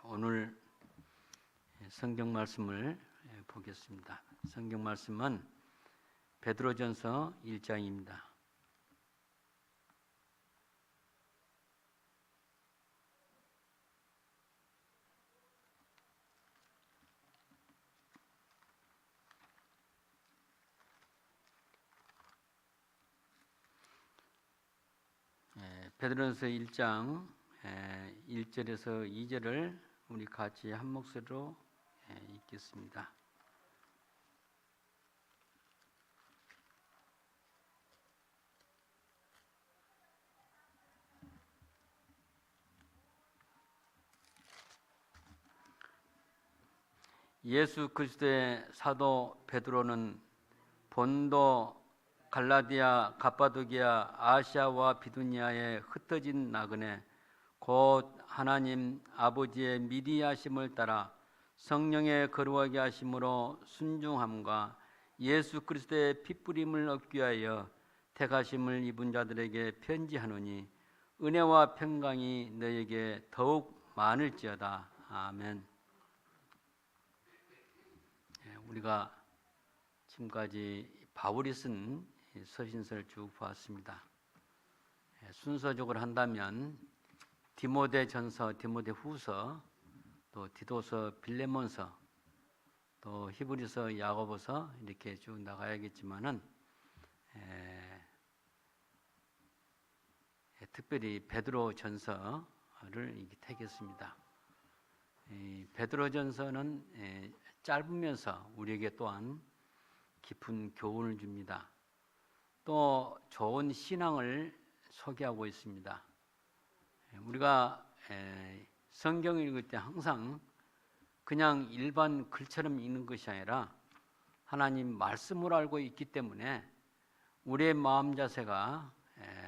오늘 성경 말씀을 보겠습니다. 성경 말씀은 베드로전서 1장입니다. 베드로전서 1장 1절에서 2절을 우리 같이 한 목소리로 읽겠습니다. 예수 그리스도의 사도 베드로는 본도, 갈라디아, 갑바도기아, 아시아와 비두니아에 흩어진 나그네 곧 하나님 아버지의 미리 하심을 따라 성령의 거룩하게 하심으로 순종함과 예수 그리스도의 핏부림을 얻기 위하여 택하심을 입은 자들에게 편지하노니 은혜와 평강이 너에게 더욱 많을지어다. 아멘. 우리가 지금까지 바울이 쓴 서신서를 쭉 보았습니다. 순서적으로 한다면 디모데전서, 디모데후서, 또 디도서, 빌레몬서, 또 히브리서, 야고보서 이렇게 쭉 나가야겠지만은 특별히 베드로전서를 택했습니다. 베드로전서는 짧으면서 우리에게 또한 깊은 교훈을 줍니다. 또 좋은 신앙을 소개하고 있습니다. 우리가 성경을 읽을 때 항상 그냥 일반 글처럼 읽는 것이 아니라 하나님 말씀을 알고 있기 때문에 우리의 마음 자세가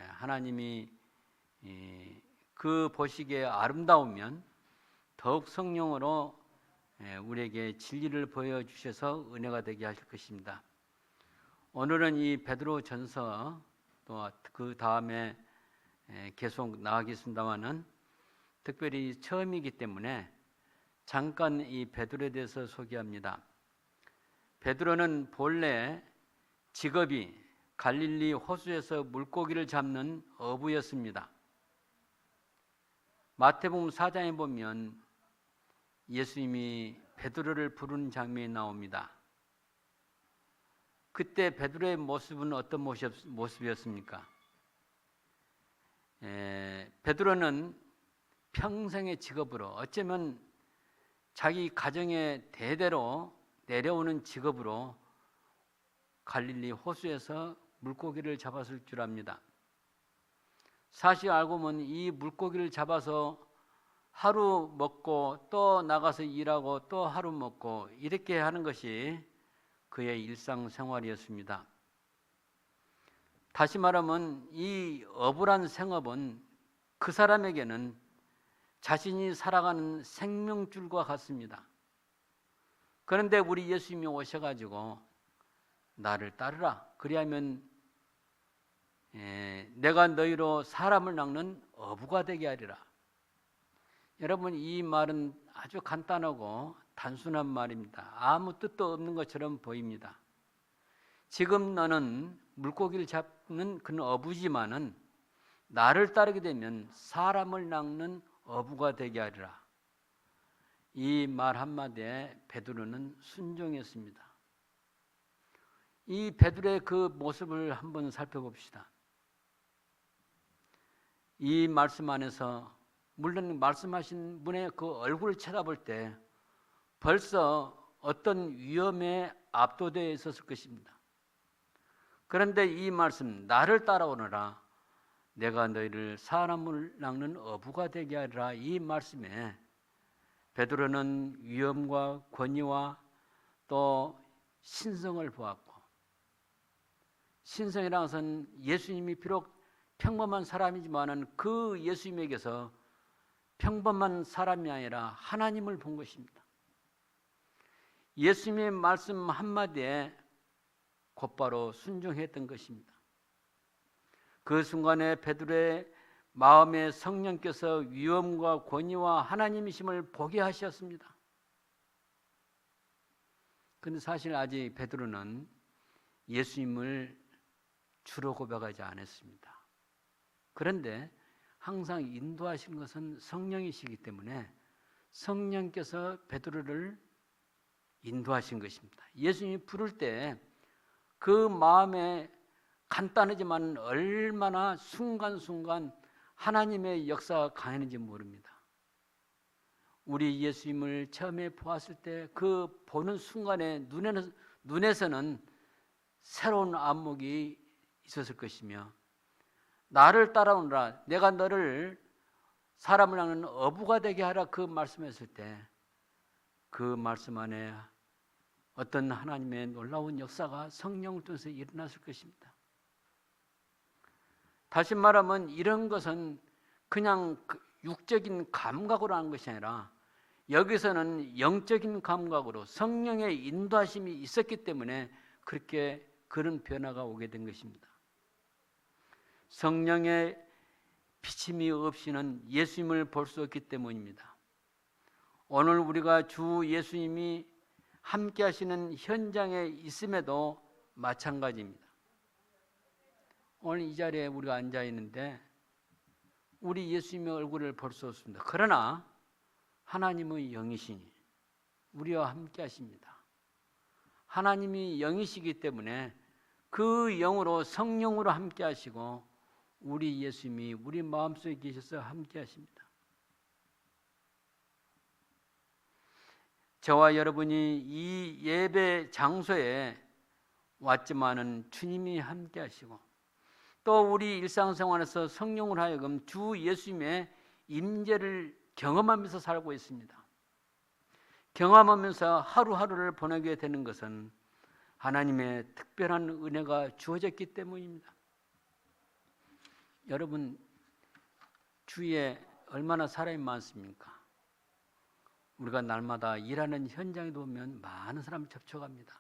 하나님이 그 보시기에 아름다우면 더욱 성령으로 우리에게 진리를 보여주셔서 은혜가 되게 하실 것입니다. 오늘은 이 베드로전서 또 그 다음에 계속 나가겠습니다만은 특별히 처음이기 때문에 잠깐 이 베드로에 대해서 소개합니다. 베드로는 본래 직업이 갈릴리 호수에서 물고기를 잡는 어부였습니다. 마태복음 4장에 보면 예수님이 베드로를 부르는 장면이 나옵니다. 그때 베드로의 모습은 어떤 모습이었습니까? 베드로는 평생의 직업으로 어쩌면 자기 가정의 대대로 내려오는 직업으로 갈릴리 호수에서 물고기를 잡았을 줄 압니다. 사실 알고 보면 이 물고기를 잡아서 하루 먹고 또 나가서 일하고 또 하루 먹고 이렇게 하는 것이 그의 일상생활이었습니다. 다시 말하면 이 어부란 생업은 그 사람에게는 자신이 살아가는 생명줄과 같습니다. 그런데 우리 예수님이 오셔가지고 나를 따르라. 그리하면 내가 너희로 사람을 낚는 어부가 되게 하리라. 여러분, 이 말은 아주 간단하고 단순한 말입니다. 아무 뜻도 없는 것처럼 보입니다. 지금 너는 물고기를 잡는 그런 어부지만은 나를 따르게 되면 사람을 낚는 어부가 되게 하리라. 이 말 한마디에 베드로는 순종했습니다. 이 베드로의 그 모습을 한번 살펴봅시다. 이 말씀 안에서 물론 말씀하신 분의 그 얼굴을 쳐다볼 때 벌써 어떤 위험에 압도되어 있었을 것입니다. 그런데 이 말씀, 나를 따라오너라, 내가 너희를 사람을 낚는 어부가 되게 하리라, 이 말씀에 베드로는 위엄과 권위와 또 신성을 보았고, 신성이라는 것은 예수님이 비록 평범한 사람이지만 그 예수님에게서 평범한 사람이 아니라 하나님을 본 것입니다. 예수님의 말씀 한마디에 곧바로 순종했던 것입니다. 그 순간에 베드로의 마음에 성령께서 위엄과 권위와 하나님이심을 보게 하셨습니다. 그런데 사실 아직 베드로는 예수님을 주로 고백하지 않았습니다. 그런데 항상 인도하시는 것은 성령이시기 때문에 성령께서 베드로를 인도하신 것입니다. 예수님이 부를 때 그 마음에 간단하지만 얼마나 순간순간 하나님의 역사가 강했는지 모릅니다. 우리 예수님을 처음에 보았을 때 그 보는 순간에 눈에서는 새로운 안목이 있었을 것이며, 나를 따라오너라, 내가 너를 사람을 낳는 어부가 되게 하라, 그 말씀했을 때 그 말씀 안에 어떤 하나님의 놀라운 역사가 성령을 통해서 일어났을 것입니다. 다시 말하면 이런 것은 그냥 육적인 감각으로 하는 것이 아니라 여기서는 영적인 감각으로 성령의 인도하심이 있었기 때문에 그렇게 그런 변화가 오게 된 것입니다. 성령의 비침이 없이는 예수님을 볼 수 없기 때문입니다. 오늘 우리가 주 예수님이 함께 하시는 현장에 있음에도 마찬가지입니다. 오늘 이 자리에 우리가 앉아 있는데 우리 예수님의 얼굴을 볼 수 없습니다. 그러나 하나님의 영이시니 우리와 함께 하십니다. 하나님이 영이시기 때문에 그 영으로, 성령으로 함께 하시고 우리 예수님이 우리 마음속에 계셔서 함께 하십니다. 저와 여러분이 이 예배 장소에 왔지만은 주님이 함께 하시고 또 우리 일상생활에서 성령을 하여금 주 예수님의 임재를 경험하면서 살고 있습니다. 경험하면서 하루하루를 보내게 되는 것은 하나님의 특별한 은혜가 주어졌기 때문입니다. 여러분, 주위에 얼마나 사람이 많습니까? 우리가 날마다 일하는 현장에도 오면 많은 사람을 접촉합니다.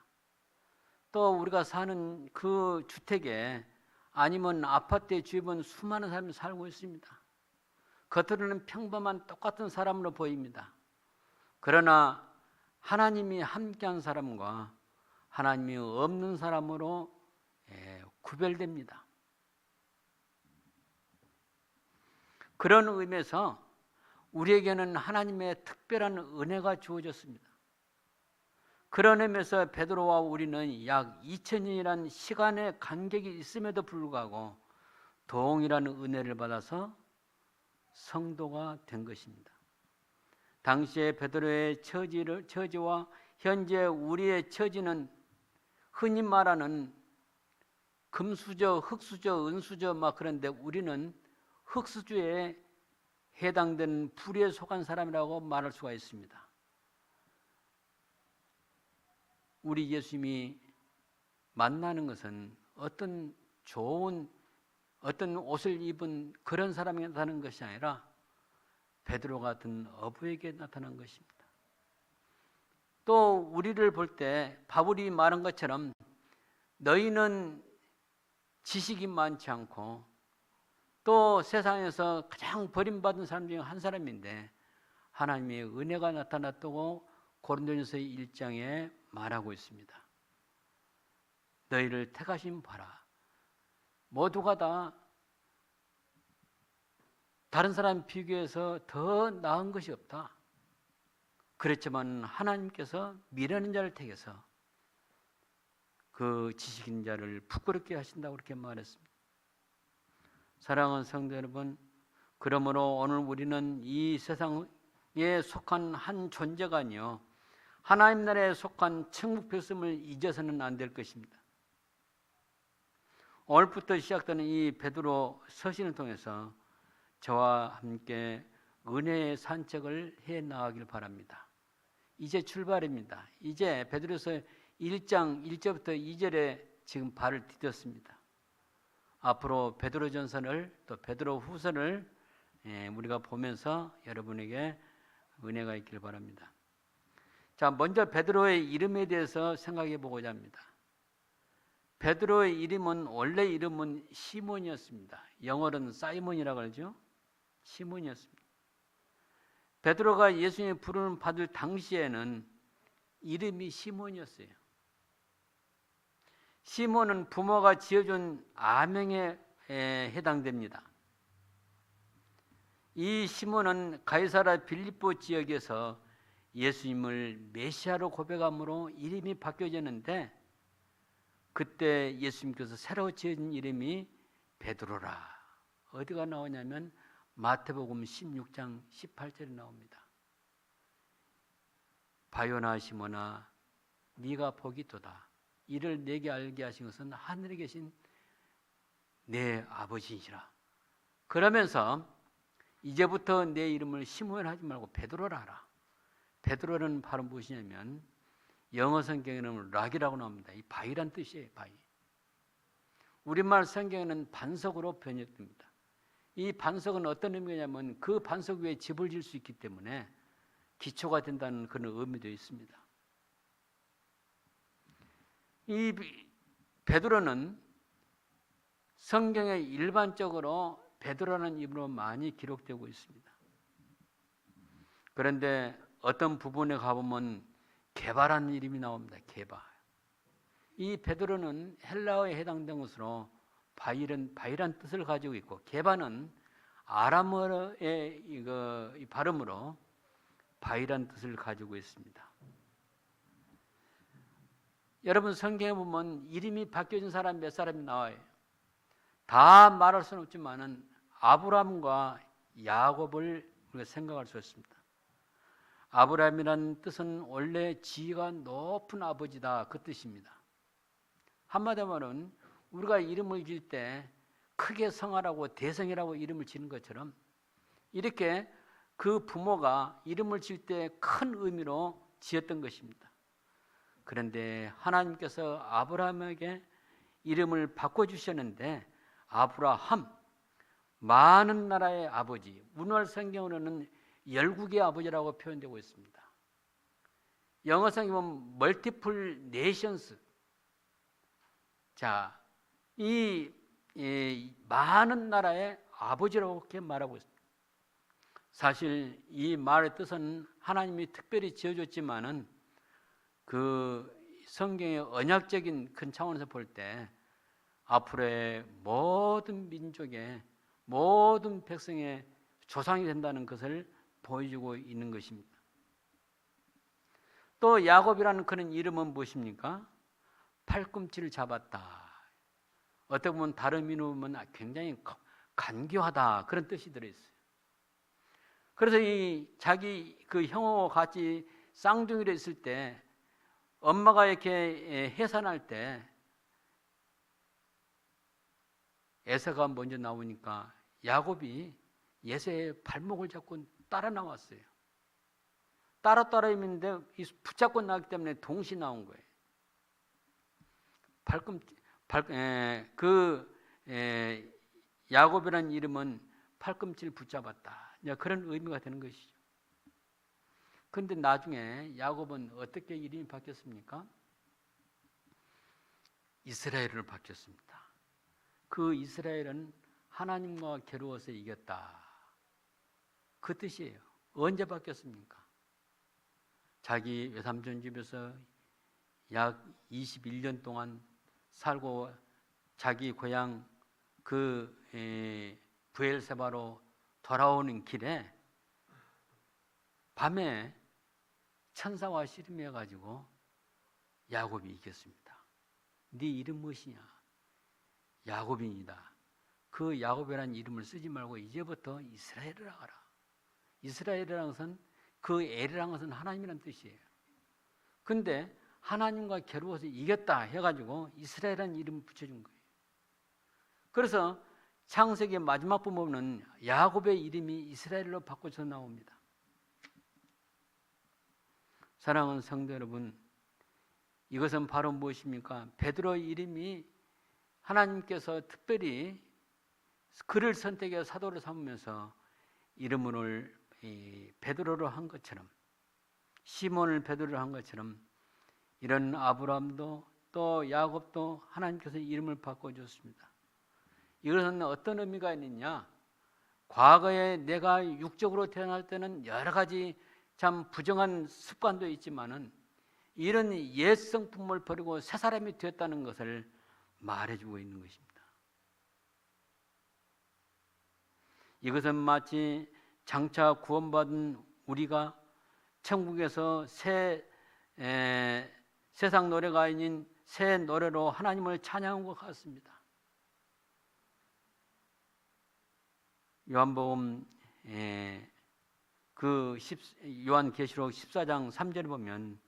또 우리가 사는 그 주택에 아니면 아파트에 주변 수많은 사람이 살고 있습니다. 겉으로는 평범한 똑같은 사람으로 보입니다. 그러나 하나님이 함께한 사람과 하나님이 없는 사람으로 구별됩니다. 그런 의미에서 우리에게는 하나님의 특별한 은혜가 주어졌습니다. 그런 의미에서 베드로와 우리는 약 2000년이라는 시간의 간격이 있음에도 불구하고 동일한 은혜를 받아서 성도가 된 것입니다. 당시에 베드로의 처지와 현재 우리의 처지는 흔히 말하는 금수저, 흙수저, 은수저 막 그런데 우리는 흙수저에 해당되는 불의에 속한 사람이라고 말할 수가 있습니다. 우리 예수님이 만나는 것은 어떤 좋은 어떤 옷을 입은 그런 사람이 나타나는 것이 아니라 베드로 같은 어부에게 나타난 것입니다. 또 우리를 볼 때 바울이 말한 것처럼 너희는 지식이 많지 않고 또 세상에서 가장 버림받은 사람 중에 한 사람인데 하나님의 은혜가 나타났다고 고린도전서 1장에 말하고 있습니다. 너희를 택하신 바라. 모두가 다 다른 사람 비교해서 더 나은 것이 없다. 그렇지만 하나님께서 미련한 자를 택해서 그 지식인 자를 부끄럽게 하신다고 그렇게 말했습니다. 사랑하는 성도 여러분, 그러므로 오늘 우리는 이 세상에 속한 한 존재가 아니요 하나님 나라에 속한 천국 백성을 잊어서는 안 될 것입니다. 오늘부터 시작되는 이 베드로 서신을 통해서 저와 함께 은혜의 산책을 해 나가길 바랍니다. 이제 출발입니다. 이제 베드로서 1장 1절부터 2절에 지금 발을 디뎠습니다. 앞으로 베드로전서를 또 베드로 후서를 우리가 보면서 여러분에게 은혜가 있길 바랍니다. 자, 먼저 베드로의 이름에 대해서 생각해 보고자 합니다. 베드로의 이름은 원래 이름은 시몬이었습니다. 영어로는 사이몬이라고 하죠. 시몬이었습니다. 베드로가 예수님의 부름을 받을 당시에는 이름이 시몬이었어요. 시몬은 부모가 지어준 아명에 해당됩니다. 이 시몬은 가이사라 빌립보 지역에서 예수님을 메시아로 고백함으로 이름이 바뀌어졌는데, 그때 예수님께서 새로 지은 이름이 베드로라. 어디가 나오냐면 마태복음 16장 18절에 나옵니다. 바요나 시몬아 네가 복이 있도다. 이를 내게 알게 하신 것은 하늘에 계신 내 아버지이시라. 그러면서 이제부터 내 이름을 시몬 하지 말고 베드로라 하라. 베드로는 바로 무엇이냐면 영어 성경에는 락이라고 나옵니다. 이 바위란 뜻이에요. 바위. 우리말 성경에는 반석으로 번역됩니다. 이 반석은 어떤 의미냐면 그 반석 위에 집을 지을 수 있기 때문에 기초가 된다는 그런 의미도 있습니다. 이 베드로는 성경에 일반적으로 베드로라는 이름으로 많이 기록되고 있습니다. 그런데 어떤 부분에 가보면 게바라는 이름이 나옵니다. 게바. 이 베드로는 헬라어에 해당된 것으로 바위란 뜻을 가지고 있고, 게바는 아람어의 이 발음으로 바위란 뜻을 가지고 있습니다. 여러분 성경에 보면 이름이 바뀌어진 사람 몇 사람이 나와요. 다 말할 수는 없지만은 아브라함과 야곱을 우리가 생각할 수 있습니다. 아브라함이라는 뜻은 원래 지위가 높은 아버지다, 그 뜻입니다. 한마디로 말하면 우리가 이름을 지을 때 크게 성하라고 대성이라고 이름을 지는 것처럼 이렇게 그 부모가 이름을 지을 때 큰 의미로 지었던 것입니다. 그런데 하나님께서 아브라함에게 이름을 바꿔주셨는데 아브라함, 많은 나라의 아버지, 오늘날 성경으로는 열국의 아버지라고 표현되고 있습니다. 영어 성경은 multiple nations. 자, 이 많은 나라의 아버지라고 그렇게 말하고 있습니다. 사실 이 말의 뜻은 하나님이 특별히 지어줬지만은 그 성경의 언약적인 큰 차원에서 볼 때 앞으로의 모든 민족의 모든 백성의 조상이 된다는 것을 보여주고 있는 것입니다. 또 야곱이라는 그런 이름은 무엇입니까? 팔꿈치를 잡았다. 어떻게 보면 다른 이름은 굉장히 간교하다, 그런 뜻이 들어있어요. 그래서 이 자기 그 형하고 같이 쌍둥이로 있을 때 엄마가 이렇게 해산할 때 에서가 먼저 나오니까 야곱이 에서의 발목을 잡고 따라 나왔어요. 따라 있는데 붙잡고 나왔기 때문에 동시에 나온 거예요. 야곱이라는 이름은 팔꿈치를 붙잡았다, 그런 의미가 되는 것이죠. 그런데 나중에 야곱은 어떻게 이름이 바뀌었습니까? 이스라엘로 바뀌었습니다. 그 이스라엘은 하나님과 겨루어서 이겼다, 그 뜻이에요. 언제 바뀌었습니까? 자기 외삼촌 집에서 약 21년 동안 살고 자기 고향 그 브엘세바로 돌아오는 길에 밤에 천사와 씨름해 가지고 야곱이 이겼습니다. 네 이름 무엇이냐? 야곱입니다. 그 야곱이라는 이름을 쓰지 말고 이제부터 이스라엘이라 하라. 이스라엘이라는 것은 그 엘이라는 것은 하나님이라는 뜻이에요. 근데 하나님과 겨루어서 이겼다 해가지고 이스라엘이라는 이름을 붙여준 거예요. 그래서 창세기 마지막 부분은 야곱의 이름이 이스라엘로 바꿔서 나옵니다. 사랑하는 성도 여러분, 이것은 바로 무엇입니까? 베드로의 이름이 하나님께서 특별히 그를 선택해 사도를 삼으면서 이름을 베드로로 한 것처럼 시몬을 베드로를 한 것처럼 이런 아브라함도 또 야곱도 하나님께서 이름을 바꿔줬습니다. 이것은 어떤 의미가 있느냐? 과거에 내가 육적으로 태어날 때는 여러 가지 참 부정한 습관도 있지만은 이런 옛 성품을 버리고 새 사람이 되었다는 것을 말해주고 있는 것입니다. 이것은 마치 장차 구원받은 우리가 천국에서 세상 노래가 아닌 새 노래로 하나님을 찬양한 것 같습니다. 요한복음 요한계시록 14장 3절에 보면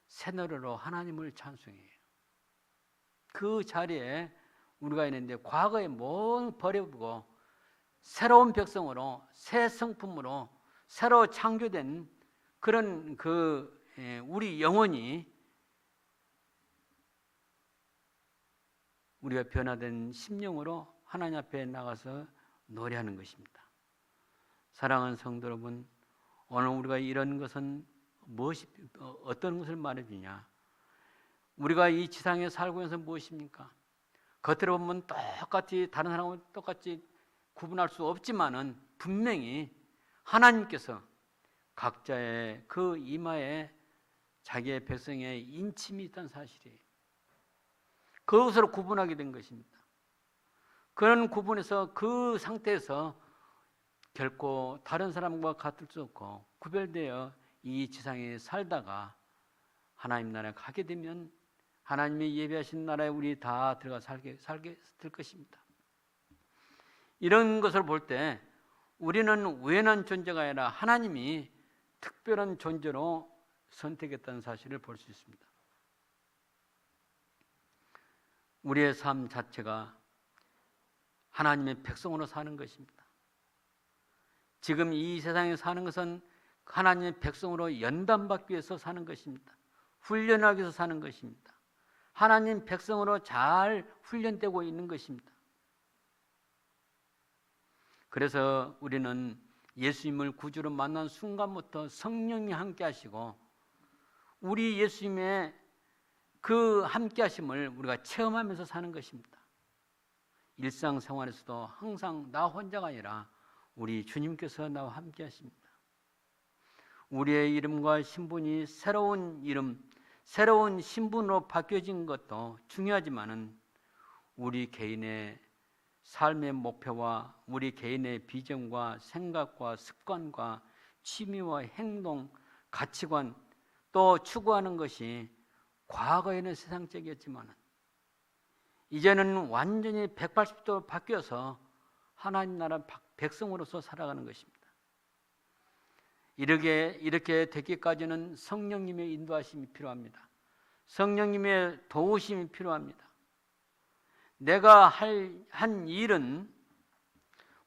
새 노래로 하나님을 찬송해요. 그 자리에 우리가 있는데 과거의 모든 버려보고 새로운 백성으로 새 성품으로 새로 창조된 그런 우리 영혼이 우리가 변화된 심령으로 하나님 앞에 나가서 노래하는 것입니다. 사랑하는 성도 여러분, 오늘 우리가 이런 것은 어떤 것을 말해주냐? 우리가 이 지상에 살고 있는 것은 무엇입니까? 겉으로 보면 똑같이 다른 사람과 똑같이 구분할 수 없지만은 분명히 하나님께서 각자의 그 이마에 자기의 백성의 인침이 있다는 사실이에요. 그것으로 구분하게 된 것입니다. 그런 구분에서 그 상태에서 결코 다른 사람과 같을 수 없고 구별되어 이 지상에 살다가 하나님 나라에 가게 되면 하나님이 예비하신 나라에 우리 다 들어가 살게 될 것입니다. 이런 것을 볼 때 우리는 우연한 존재가 아니라 하나님이 특별한 존재로 선택했다는 사실을 볼 수 있습니다. 우리의 삶 자체가 하나님의 백성으로 사는 것입니다. 지금 이 세상에 사는 것은 하나님의 백성으로 연단받기 위해서 사는 것입니다. 훈련하기 위해서 사는 것입니다. 하나님 백성으로 잘 훈련되고 있는 것입니다. 그래서 우리는 예수님을 구주로 만난 순간부터 성령이 함께 하시고 우리 예수님의 그 함께 하심을 우리가 체험하면서 사는 것입니다. 일상생활에서도 항상 나 혼자가 아니라 우리 주님께서 나와 함께 하십니다. 우리의 이름과 신분이 새로운 이름, 새로운 신분으로 바뀌어진 것도 중요하지만은 우리 개인의 삶의 목표와 우리 개인의 비전과 생각과 습관과 취미와 행동, 가치관 또 추구하는 것이 과거에는 세상적이었지만 이제는 완전히 180도 바뀌어서 하나님 나라 백성으로서 살아가는 것입니다. 이렇게 되기까지는 성령님의 인도하심이 필요합니다. 성령님의 도우심이 필요합니다. 내가 한 일은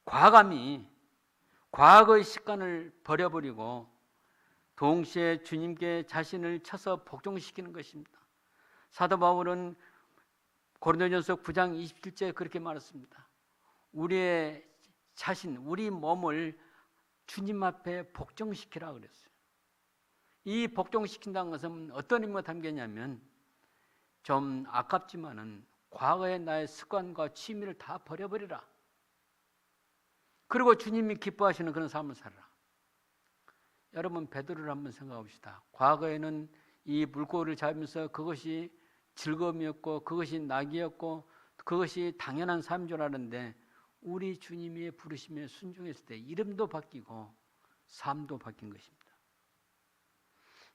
과감히 과거의 습관을 버려버리고 동시에 주님께 자신을 쳐서 복종시키는 것입니다. 사도 바울은 고린도전서 9장 27절에 그렇게 말했습니다. 우리의 자신, 우리 몸을 주님 앞에 복종시키라 그랬어요. 이 복종시킨다는 것은 어떤 의미가 담겼냐면 좀 아깝지만은 과거의 나의 습관과 취미를 다 버려버리라. 그리고 주님이 기뻐하시는 그런 삶을 살아라. 여러분 베드로를 한번 생각해 봅시다. 과거에는 이 물고기를 잡으면서 그것이 즐거움이었고 그것이 낙이었고 그것이 당연한 삶인 줄 알았는데 우리 주님의 부르심에 순종했을 때 이름도 바뀌고 삶도 바뀐 것입니다.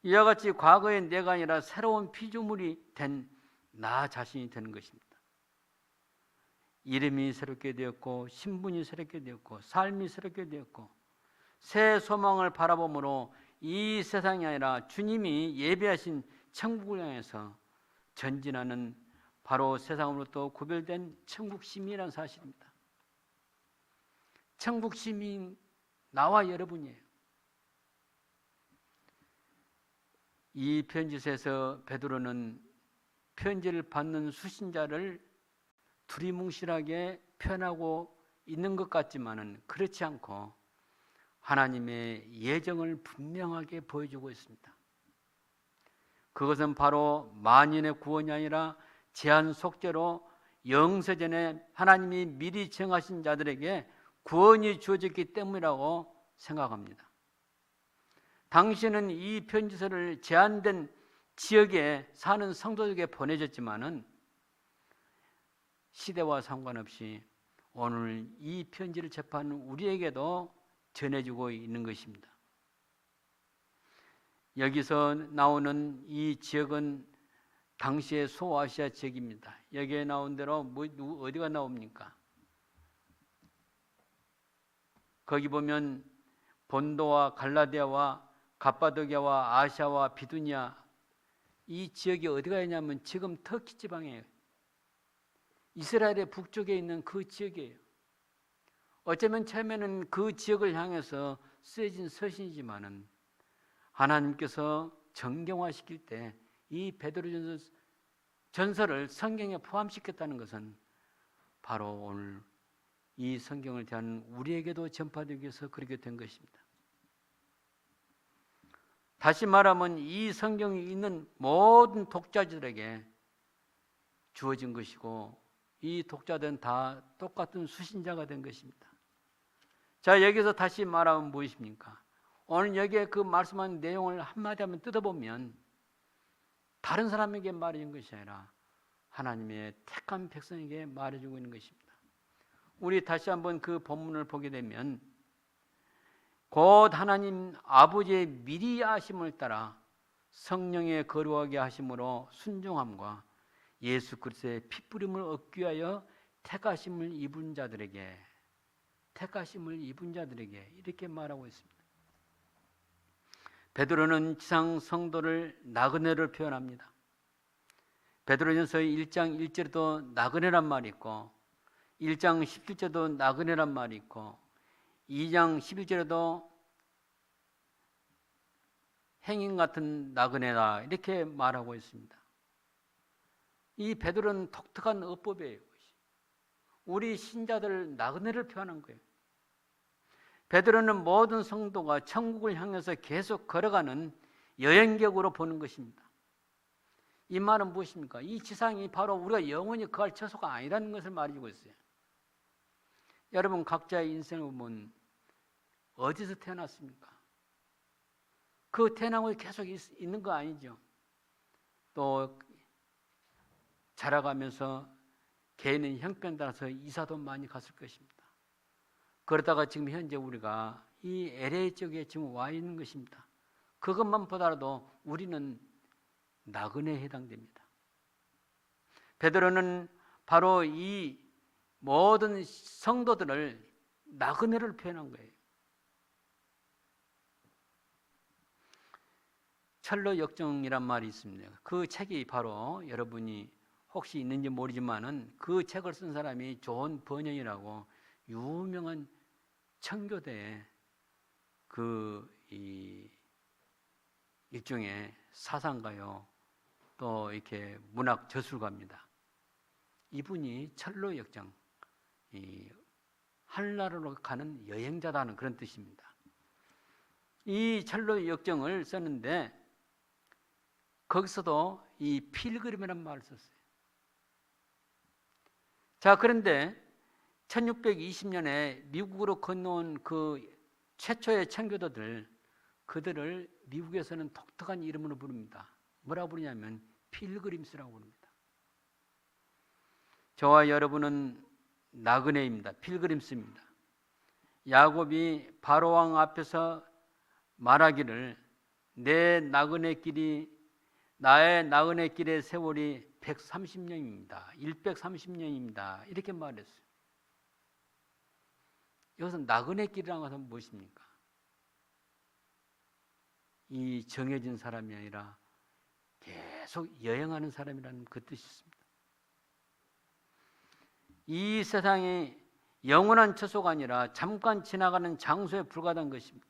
이와 같이 과거의 내가 아니라 새로운 피조물이 된 나 자신이 되는 것입니다. 이름이 새롭게 되었고 신분이 새롭게 되었고 삶이 새롭게 되었고 새 소망을 바라봄으로 이 세상이 아니라 주님이 예비하신 천국을 향해서 전진하는 바로 세상으로부터 구별된 천국 시민이라는 사실입니다. 천국 시민 나와 여러분이에요. 이 편지에서 베드로는 편지를 받는 수신자를 두리뭉실하게 표현하고 있는 것 같지만은 그렇지 않고 하나님의 예정을 분명하게 보여주고 있습니다. 그것은 바로 만인의 구원이 아니라 제한 속죄로 영세전에 하나님이 미리 정하신 자들에게 구원이 주어졌기 때문이라고 생각합니다. 당시에는 이 편지서를 제한된 지역에 사는 성도들에게 보내졌지만은 시대와 상관없이 오늘 이 편지를 접하는 우리에게도 전해지고 있는 것입니다. 여기서 나오는 이 지역은 당시의 소아시아 지역입니다. 여기에 나온 대로 어디가 나옵니까? 거기 보면 본도와 갈라디아와 갑바도기아와 아시아와 비두니아, 이 지역이 어디가 있냐면 지금 터키 지방이에요. 이스라엘의 북쪽에 있는 그 지역이에요. 어쩌면 처음에는 그 지역을 향해서 쓰여진 서신이지만은 하나님께서 정경화시킬 때 이 베드로전서를 성경에 포함시켰다는 것은 바로 오늘 이 성경을 대한 우리에게도 전파되기 위해서 그렇게 된 것입니다. 다시 말하면 이 성경이 있는 모든 독자들에게 주어진 것이고 이 독자들은 다 똑같은 수신자가 된 것입니다. 자, 여기서 다시 말하면 무엇입니까? 오늘 여기에 그 말씀한 내용을 한마디 하면 뜯어보면 다른 사람에게 말해준 것이 아니라 하나님의 택한 백성에게 말해주고 있는 것입니다. 우리 다시 한번 그 본문을 보게 되면 곧 하나님 아버지의 미리 아심을 따라 성령의 거룩하게 하심으로 순종함과 예수 그리스도의 피뿌림을 얻기 위하여 택하심을 입은 자들에게 이렇게 말하고 있습니다. 베드로는 지상 성도를 나그네를 표현합니다. 베드로전서 1장 1절에도 나그네란 말이 있고 1장 17절에도 나그네란 말이 있고 2장 11절에도 행인 같은 나그네다 이렇게 말하고 있습니다. 이 베드로는 독특한 어법이에요. 우리 신자들 나그네를 표현한 거예요. 베드로는 모든 성도가 천국을 향해서 계속 걸어가는 여행객으로 보는 것입니다. 이 말은 무엇입니까? 이 지상이 바로 우리가 영원히 거할 처소가 아니라는 것을 말해주고 있어요. 여러분 각자의 인생을 보면 어디서 태어났습니까? 그 태어나고 계속 있는 거 아니죠. 또 자라가면서 개인의 형편에 따라서 이사도 많이 갔을 것입니다. 그러다가 지금 현재 우리가 이 LA 쪽에 지금 와 있는 것입니다. 그것만 보더라도 우리는 나그네에 해당됩니다. 베드로는 바로 이 모든 성도들을 나그네를 표현한 거예요. 철로 역정이란 말이 있습니다. 그 책이 바로 여러분이 혹시 있는지 모르지만은 그 책을 쓴 사람이 존 버년이라고 유명한 청교대의 일종의 사상가요, 또 이렇게 문학 저술가입니다. 이분이 철로 역정, 하늘나라로 가는 여행자다는 그런 뜻입니다. 이 철로 역정을 썼는데 거기서도 이 필그림이라는 말을 썼어요. 자, 그런데 1620년에 미국으로 건너온 그 최초의 청교도들, 그들을 미국에서는 독특한 이름으로 부릅니다. 뭐라 부르냐면 필그림스라고 부릅니다. 저와 여러분은 나그네입니다. 필그림스입니다. 야곱이 바로왕 앞에서 말하기를 나의 나그네 길의 세월이 130년입니다. 130년입니다. 이렇게 말했어요. 여기서 나그네 길이라는 것은 무엇입니까? 이 정해진 사람이 아니라 계속 여행하는 사람이라는 그 뜻이 있습니다. 이 세상이 영원한 처소가 아니라 잠깐 지나가는 장소에 불과한 것입니다.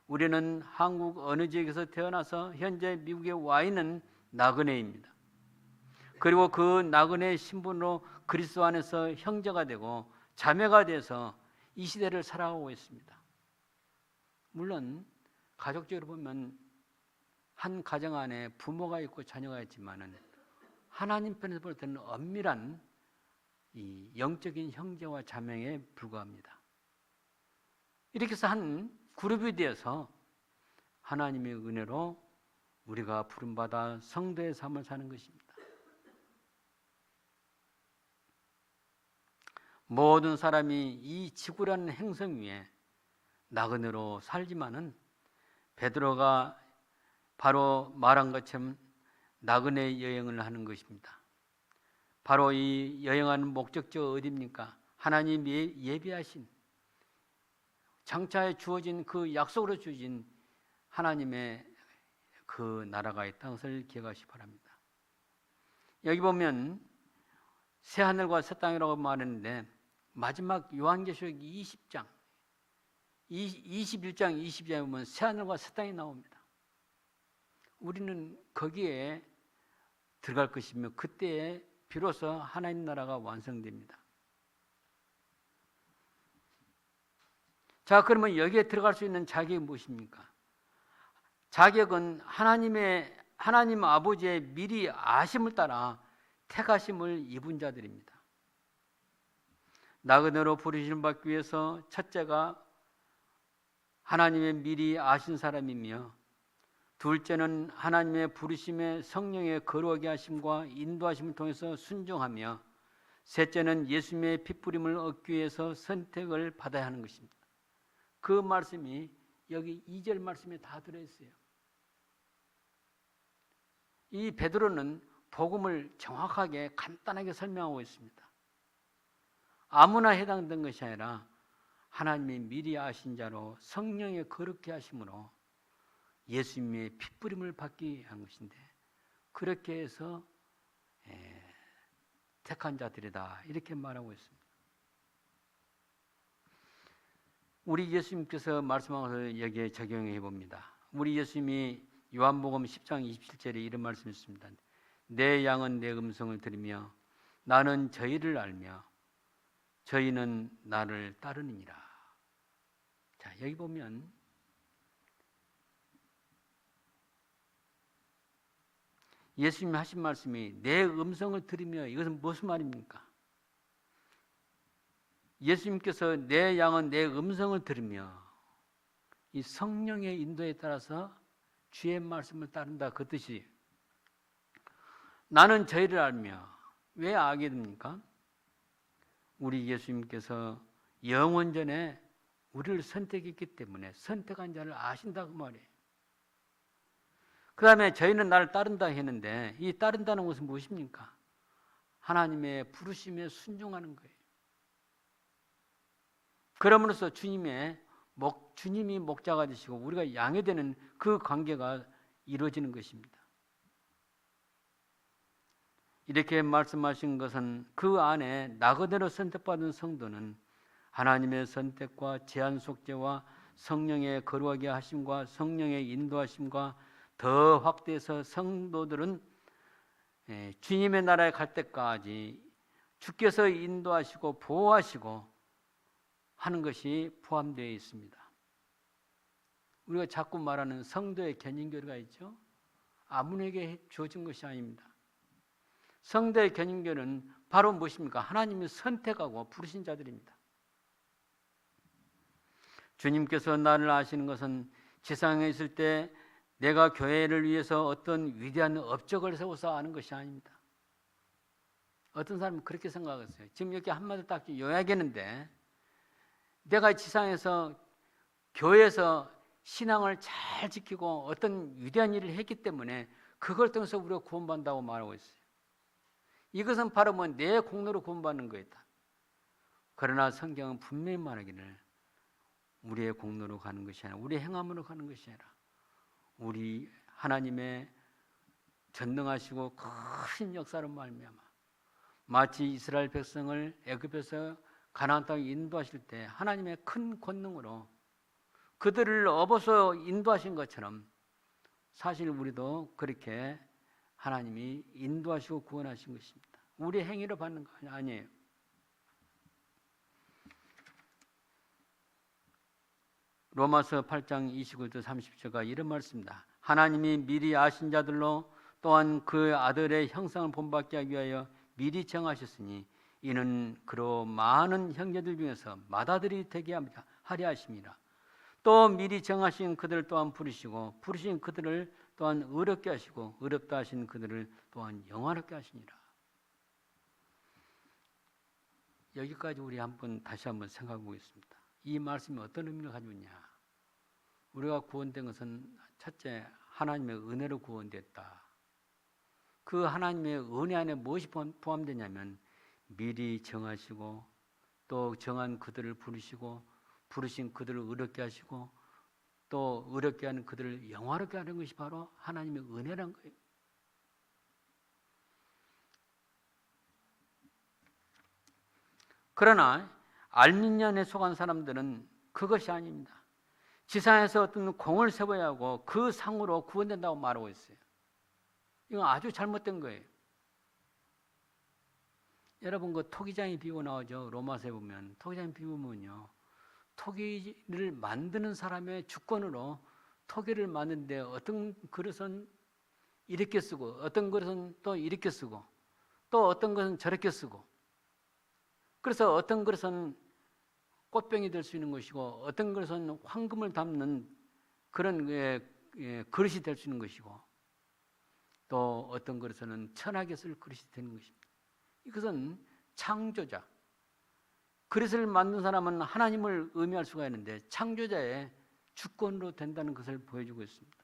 우리는 한국 어느 지역에서 태어나서 현재 미국에 와 있는 나그네입니다. 그리고 그 나그네의 신분으로 그리스도 안에서 형제가 되고 자매가 돼서 이 시대를 살아가고 있습니다. 물론 가족적으로 보면 한 가정 안에 부모가 있고 자녀가 있지만은 하나님 편에서 볼 때는 엄밀한 이 영적인 형제와 자매에 불과합니다. 이렇게 해서 한 그룹이 되어서 하나님의 은혜로 우리가 부름받아 성도의 삶을 사는 것입니다. 모든 사람이 이 지구라는 행성 위에 나그네로 살지만은 베드로가 바로 말한 것처럼 나그네 여행을 하는 것입니다. 바로 이 여행하는 목적지가 어디입니까? 하나님이 예비하신 장차에 주어진 그 약속으로 주어진 하나님의 그 나라가 있다는 것을 기억하시기 바랍니다. 여기 보면 새 하늘과 새 땅이라고 말했는데 마지막 요한계시록 20장 21장 22장에 보면 새 하늘과 새 땅이 나옵니다. 우리는 거기에 들어갈 것이며 그때에 비로소 하나님 나라가 완성됩니다. 자, 그러면 여기에 들어갈 수 있는 자격이 무엇입니까? 자격은 하나님 아버지의 미리 아심을 따라 택하심을 입은 자들입니다. 나그네로 부르심을 받기 위해서 첫째가 하나님의 미리 아신 사람이며, 둘째는 하나님의 부르심에 성령의 거룩하게 하심과 인도하심을 통해서 순종하며, 셋째는 예수님의 핏부림을 얻기 위해서 선택을 받아야 하는 것입니다. 그 말씀이 여기 2절 말씀에 다 들어있어요. 이 베드로는 복음을 정확하게 간단하게 설명하고 있습니다. 아무나 해당된 것이 아니라 하나님이 미리 아신 자로 성령의 거룩게 하심으로 예수님의 핏부림을 받기 위한 것인데, 그렇게 해서 택한 자들이다 이렇게 말하고 있습니다. 우리 예수님께서 말씀하셔서 여기에 적용해 봅니다. 우리 예수님이 요한복음 10장 27절에 이런 말씀이 있습니다. 내 양은 내 음성을 들으며 나는 저희를 알며 저희는 나를 따르느니라. 자, 여기 보면 예수님이 하신 말씀이 내 음성을 들으며, 이것은 무슨 말입니까? 예수님께서 내 양은 내 음성을 들으며 이 성령의 인도에 따라서 주의 말씀을 따른다, 그 뜻이. 나는 저희를 알며, 왜 알게 됩니까? 우리 예수님께서 영원전에 우리를 선택했기 때문에 선택한 자를 아신다 그 말이에요. 그 다음에 저희는 나를 따른다 했는데, 이 따른다는 것은 무엇입니까? 하나님의 부르심에 순종하는 거예요. 그러므로써 주님이 목자가 되시고 우리가 양이 되는 그 관계가 이루어지는 것입니다. 이렇게 말씀하신 것은 그 안에 나그네로 선택받은 성도는 하나님의 선택과 제한 속죄와 성령의 거룩하게 하심과 성령의 인도하심과 더 확대해서 성도들은 주님의 나라에 갈 때까지 주께서 인도하시고 보호하시고 하는 것이 포함되어 있습니다. 우리가 자꾸 말하는 성도의 견인교류가 있죠. 아무에게 주어진 것이 아닙니다. 성도의 견인교류는 바로 무엇입니까? 하나님이 선택하고 부르신 자들입니다. 주님께서 나를 아시는 것은 지상에 있을 때 내가 교회를 위해서 어떤 위대한 업적을 세워서 아는 것이 아닙니다. 어떤 사람은 그렇게 생각했어요. 지금 이렇게 한마디 딱 요약했는데, 내가 지상에서 교회에서 신앙을 잘 지키고 어떤 위대한 일을 했기 때문에 그걸 통해서 우리가 구원받는다고 말하고 있어요. 이것은 바로 내 공로로 구원받는 거였다. 그러나 성경은 분명히 말하기를 우리의 공로로 가는 것이 아니라, 우리의 행함으로 가는 것이 아니라, 우리 하나님의 전능하시고 큰 역사로 말미암아 마치 이스라엘 백성을 애굽에서 가나안 땅에 인도하실 때 하나님의 큰 권능으로 그들을 업어서 인도하신 것처럼, 사실 우리도 그렇게 하나님이 인도하시고 구원하신 것입니다. 우리 행위로 받는 거 아니에요. 로마서 8장 29절 30절가 이런 말씀입니다. 하나님이 미리 아신 자들로 또한 그 아들의 형상을 본받게 하기 위하여 미리 정하셨으니 이는 그로 많은 형제들 중에서 맏아들이 되게 하려 하심이라. 또 미리 정하신 그들을 또한 부르시고 부르신 그들을 또한 의롭게 하시고 의롭다 하신 그들을 또한 영화롭게 하시니라. 여기까지 우리 다시 한번 생각해 보겠습니다. 이 말씀이 어떤 의미를 가지고 있냐? 우리가 구원된 것은 첫째, 하나님의 은혜로 구원됐다. 그 하나님의 은혜 안에 무엇이 포함되냐면 미리 정하시고 또 정한 그들을 부르시고 부르신 그들을 의롭게 하시고 또 의롭게 하는 그들을 영화롭게 하는 것이 바로 하나님의 은혜란 거예요. 그러나 알미니안에 속한 사람들은 그것이 아닙니다. 지상에서 어떤 공을 세워야 하고 그 상으로 구원된다고 말하고 있어요. 이건 아주 잘못된 거예요. 여러분 그 토기장이 비고 나오죠. 로마서에 보면 토기장이 비우면요, 토기를 만드는 사람의 주권으로 토기를 만드는데 어떤 그릇은 이렇게 쓰고 어떤 그릇은 또 이렇게 쓰고 또 어떤 것은 저렇게 쓰고, 그래서 어떤 그릇은 꽃병이 될 수 있는 것이고 어떤 그릇은 황금을 담는 그런 그릇이 될 수 있는 것이고 또 어떤 그릇은 천하게 쓸 그릇이 되는 것입니다. 이것은 창조자, 그릇을 만든 사람은 하나님을 의미할 수가 있는데 창조자의 주권으로 된다는 것을 보여주고 있습니다.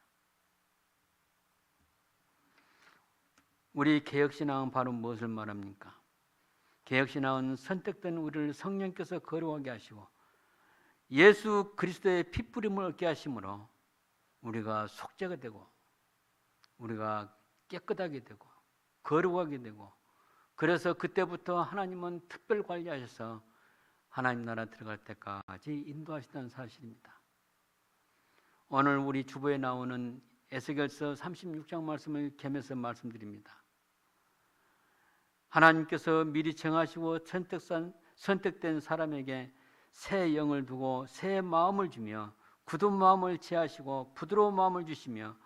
우리 개혁신앙은 바로 무엇을 말합니까? 개혁신앙은 선택된 우리를 성령께서 거룩하게 하시고 예수 그리스도의 핏부림을 얻게 하심으로 우리가 속죄가 되고 우리가 깨끗하게 되고 거룩하게 되고, 그래서 그때부터 하나님은 특별 관리하셔서 하나님 나라 들어갈 때까지 인도하시다는 사실입니다. 오늘 우리 주보에 나오는 에스겔서 36장 말씀을 겸해서 말씀드립니다. 하나님께서 미리 정하시고 선택된 사람에게 새 영을 두고 새 마음을 주며 굳은 마음을 제하시고 부드러운 마음을 주시며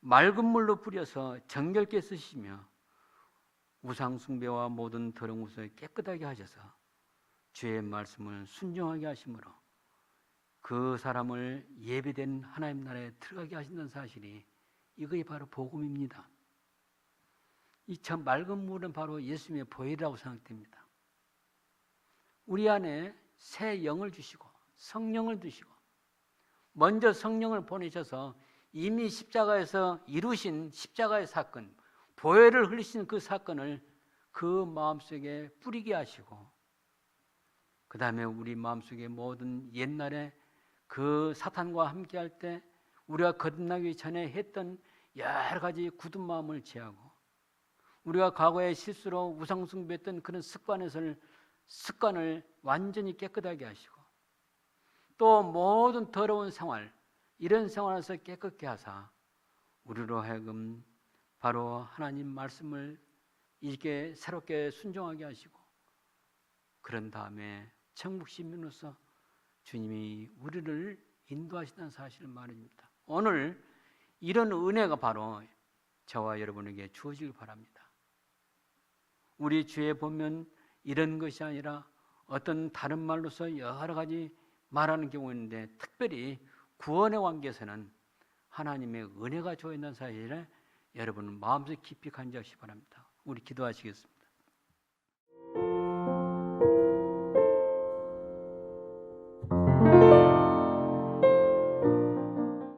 맑은 물로 뿌려서 정결케 쓰시며 우상 숭배와 모든 더러운 것을 깨끗하게 하셔서 주의 말씀을 순종하게 하심으로 그 사람을 예배된 하나님 나라에 들어가게 하신다는 사실이, 이것이 바로 복음입니다. 이 참 맑은 물은 바로 예수님의 보혈이라고 생각됩니다. 우리 안에 새 영을 주시고 성령을 주시고, 먼저 성령을 보내셔서 이미 십자가에서 이루신 십자가의 사건, 보혈을 흘리신 그 사건을 그 마음속에 뿌리게 하시고, 그 다음에 우리 마음속에 모든 옛날에 그 사탄과 함께할 때 우리가 거듭나기 전에 했던 여러 가지 굳은 마음을 제하고 우리가 과거에 실수로 우상숭배했던 그런 습관을 완전히 깨끗하게 하시고 또 모든 더러운 생활, 이런 생활에서 깨끗게 하사 우리로 하여금 바로 하나님 말씀을 이렇게 새롭게 순종하게 하시고, 그런 다음에 천국 시민으로서 주님이 우리를 인도하신다는 사실을 말합니다. 오늘 이런 은혜가 바로 저와 여러분에게 주어지길 바랍니다. 우리 주에 보면 이런 것이 아니라 어떤 다른 말로서 여러 가지 말하는 경우가 있는데, 특별히 구원의 관계에서는 하나님의 은혜가 주어있는 사실에 여러분 마음속 깊이 간직하시기 바랍니다. 우리 기도하시겠습니다.